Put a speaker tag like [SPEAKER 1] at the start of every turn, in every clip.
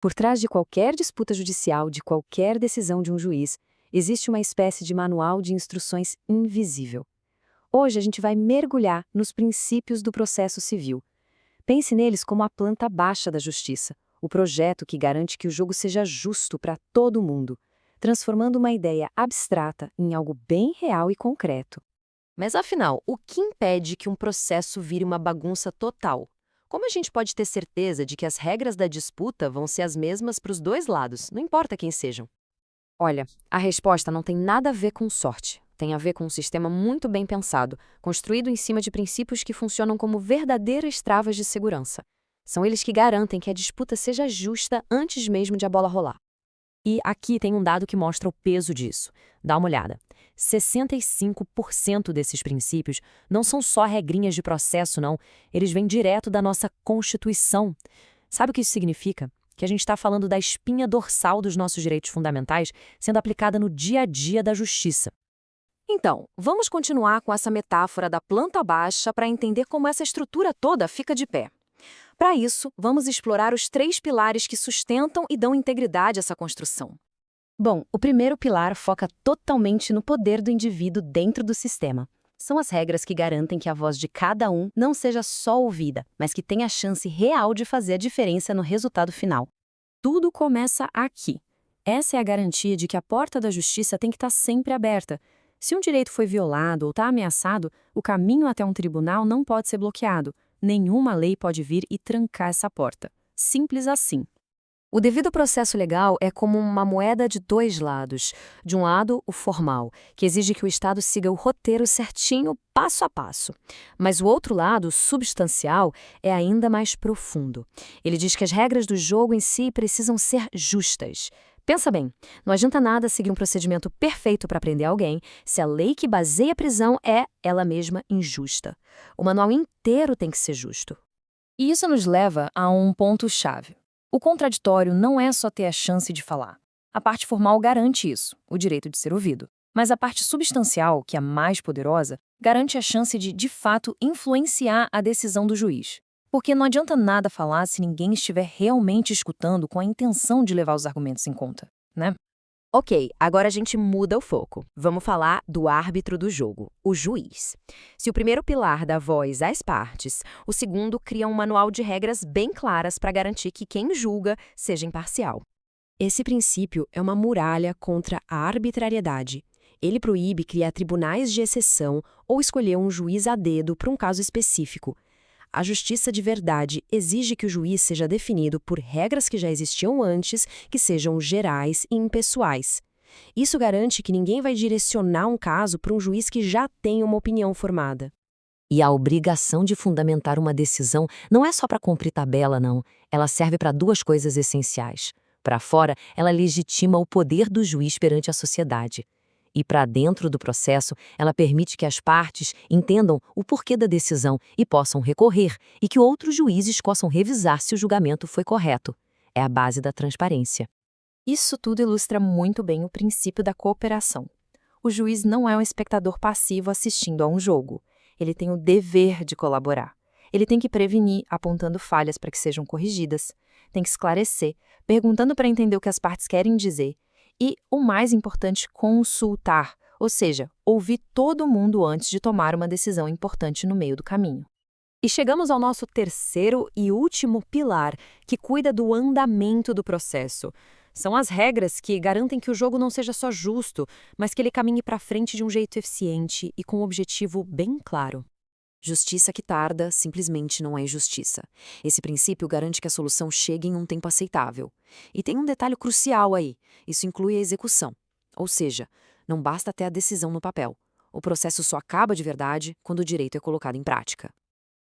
[SPEAKER 1] Por trás de qualquer disputa judicial, de qualquer decisão de um juiz, existe uma espécie de manual de instruções invisível. Hoje a gente vai mergulhar nos princípios do processo civil. Pense neles como a planta baixa da justiça, o projeto que garante que o jogo seja justo para todo mundo, transformando uma ideia abstrata em algo bem real e concreto.
[SPEAKER 2] Mas afinal, o que impede que um processo vire uma bagunça total? Como a gente pode ter certeza de que as regras da disputa vão ser as mesmas para os dois lados, não importa quem sejam?
[SPEAKER 1] Olha, a resposta não tem nada a ver com sorte. Tem a ver com um sistema muito bem pensado, construído em cima de princípios que funcionam como verdadeiras travas de segurança. São eles que garantem que a disputa seja justa antes mesmo de a bola rolar. E aqui tem um dado que mostra o peso disso. Dá uma olhada. 65% desses princípios não são só regrinhas de processo, não. Eles vêm direto da nossa Constituição. Sabe o que isso significa? Que a gente está falando da espinha dorsal dos nossos direitos fundamentais sendo aplicada no dia a dia da justiça. Então, vamos continuar com essa metáfora da planta baixa para entender como essa estrutura toda fica de pé. Para isso, vamos explorar os 3 pilares que sustentam e dão integridade a essa construção. Bom, o primeiro pilar foca totalmente no poder do indivíduo dentro do sistema. São as regras que garantem que a voz de cada um não seja só ouvida, mas que tenha a chance real de fazer a diferença no resultado final. Tudo começa aqui. Essa é a garantia de que a porta da justiça tem que estar sempre aberta. Se um direito foi violado ou está ameaçado, o caminho até um tribunal não pode ser bloqueado. Nenhuma lei pode vir e trancar essa porta. Simples assim. O devido processo legal é como uma moeda de 2 lados. De um lado, o formal, que exige que o Estado siga o roteiro certinho, passo a passo. Mas o outro lado, o substancial, é ainda mais profundo. Ele diz que as regras do jogo em si precisam ser justas. Pensa bem, não adianta nada seguir um procedimento perfeito para prender alguém se a lei que baseia a prisão é, ela mesma, injusta. O manual inteiro tem que ser justo. E isso nos leva a um ponto-chave. O contraditório não é só ter a chance de falar. A parte formal garante isso, o direito de ser ouvido. Mas a parte substancial, que é a mais poderosa, garante a chance de fato, influenciar a decisão do juiz. Porque não adianta nada falar se ninguém estiver realmente escutando com a intenção de levar os argumentos em conta, né?
[SPEAKER 2] Ok, agora a gente muda o foco. Vamos falar do árbitro do jogo, o juiz. Se o primeiro pilar dá voz às partes, o segundo cria um manual de regras bem claras para garantir que quem julga seja imparcial. Esse princípio é uma muralha contra a arbitrariedade. Ele proíbe criar tribunais de exceção ou escolher um juiz a dedo para um caso específico. A justiça de verdade exige que o juiz seja definido por regras que já existiam antes, que sejam gerais e impessoais. Isso garante que ninguém vai direcionar um caso para um juiz que já tem uma opinião formada.
[SPEAKER 3] E a obrigação de fundamentar uma decisão não é só para cumprir tabela, não. Ela serve para 2 coisas essenciais. Para fora, ela legitima o poder do juiz perante a sociedade. E para dentro do processo, ela permite que as partes entendam o porquê da decisão e possam recorrer, e que outros juízes possam revisar se o julgamento foi correto. É a base da transparência.
[SPEAKER 1] Isso tudo ilustra muito bem o princípio da cooperação. O juiz não é um espectador passivo assistindo a um jogo. Ele tem o dever de colaborar. Ele tem que prevenir, apontando falhas para que sejam corrigidas. Tem que esclarecer, perguntando para entender o que as partes querem dizer. E, o mais importante, consultar, ou seja, ouvir todo mundo antes de tomar uma decisão importante no meio do caminho. E chegamos ao nosso terceiro e último pilar, que cuida do andamento do processo. São as regras que garantem que o jogo não seja só justo, mas que ele caminhe para frente de um jeito eficiente e com um objetivo bem claro. Justiça que tarda simplesmente não é justiça. Esse princípio garante que a solução chegue em um tempo aceitável. E tem um detalhe crucial aí: isso inclui a execução. Ou seja, não basta ter a decisão no papel. O processo só acaba de verdade quando o direito é colocado em prática.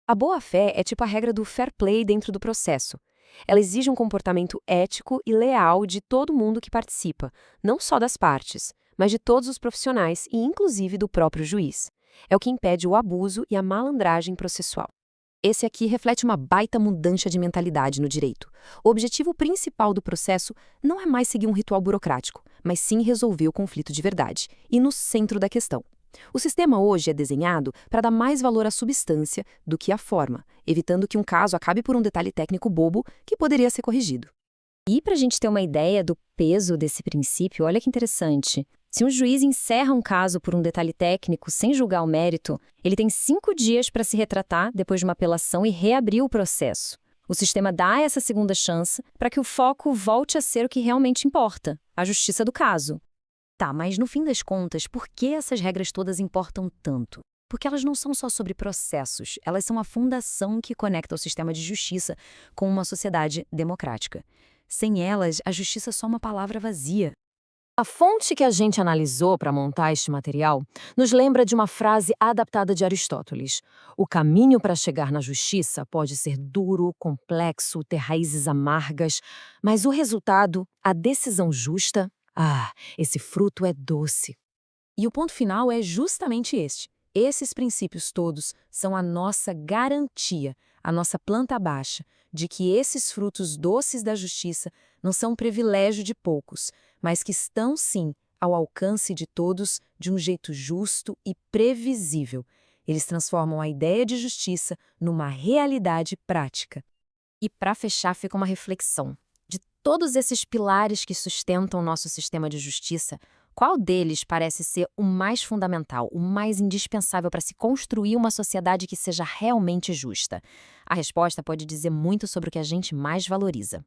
[SPEAKER 1] A boa-fé é tipo a regra do fair play dentro do processo. Ela exige um comportamento ético e leal de todo mundo que participa, não só das partes, mas de todos os profissionais e inclusive do próprio juiz. É o que impede o abuso e a malandragem processual. Esse aqui reflete uma baita mudança de mentalidade no direito. O objetivo principal do processo não é mais seguir um ritual burocrático, mas sim resolver o conflito de verdade, e no centro da questão. O sistema hoje é desenhado para dar mais valor à substância do que à forma, evitando que um caso acabe por um detalhe técnico bobo que poderia ser corrigido.
[SPEAKER 4] E para a gente ter uma ideia do peso desse princípio, olha que interessante. Se um juiz encerra um caso por um detalhe técnico sem julgar o mérito, ele tem 5 dias para se retratar depois de uma apelação e reabrir o processo. O sistema dá essa segunda chance para que o foco volte a ser o que realmente importa, a justiça do caso.
[SPEAKER 1] Tá, mas no fim das contas, por que essas regras todas importam tanto? Porque elas não são só sobre processos, elas são a fundação que conecta o sistema de justiça com uma sociedade democrática. Sem elas, a justiça é só uma palavra vazia.
[SPEAKER 3] A fonte que a gente analisou para montar este material nos lembra de uma frase adaptada de Aristóteles. O caminho para chegar na justiça pode ser duro, complexo, ter raízes amargas, mas o resultado, a decisão justa, esse fruto é doce.
[SPEAKER 2] E o ponto final é justamente este. Esses princípios todos são a nossa garantia, a nossa planta baixa, de que esses frutos doces da justiça não são um privilégio de poucos, mas que estão, sim, ao alcance de todos de um jeito justo e previsível. Eles transformam a ideia de justiça numa realidade prática.
[SPEAKER 1] E para fechar, fica uma reflexão. De todos esses pilares que sustentam o nosso sistema de justiça, qual deles parece ser o mais fundamental, o mais indispensável para se construir uma sociedade que seja realmente justa? A resposta pode dizer muito sobre o que a gente mais valoriza.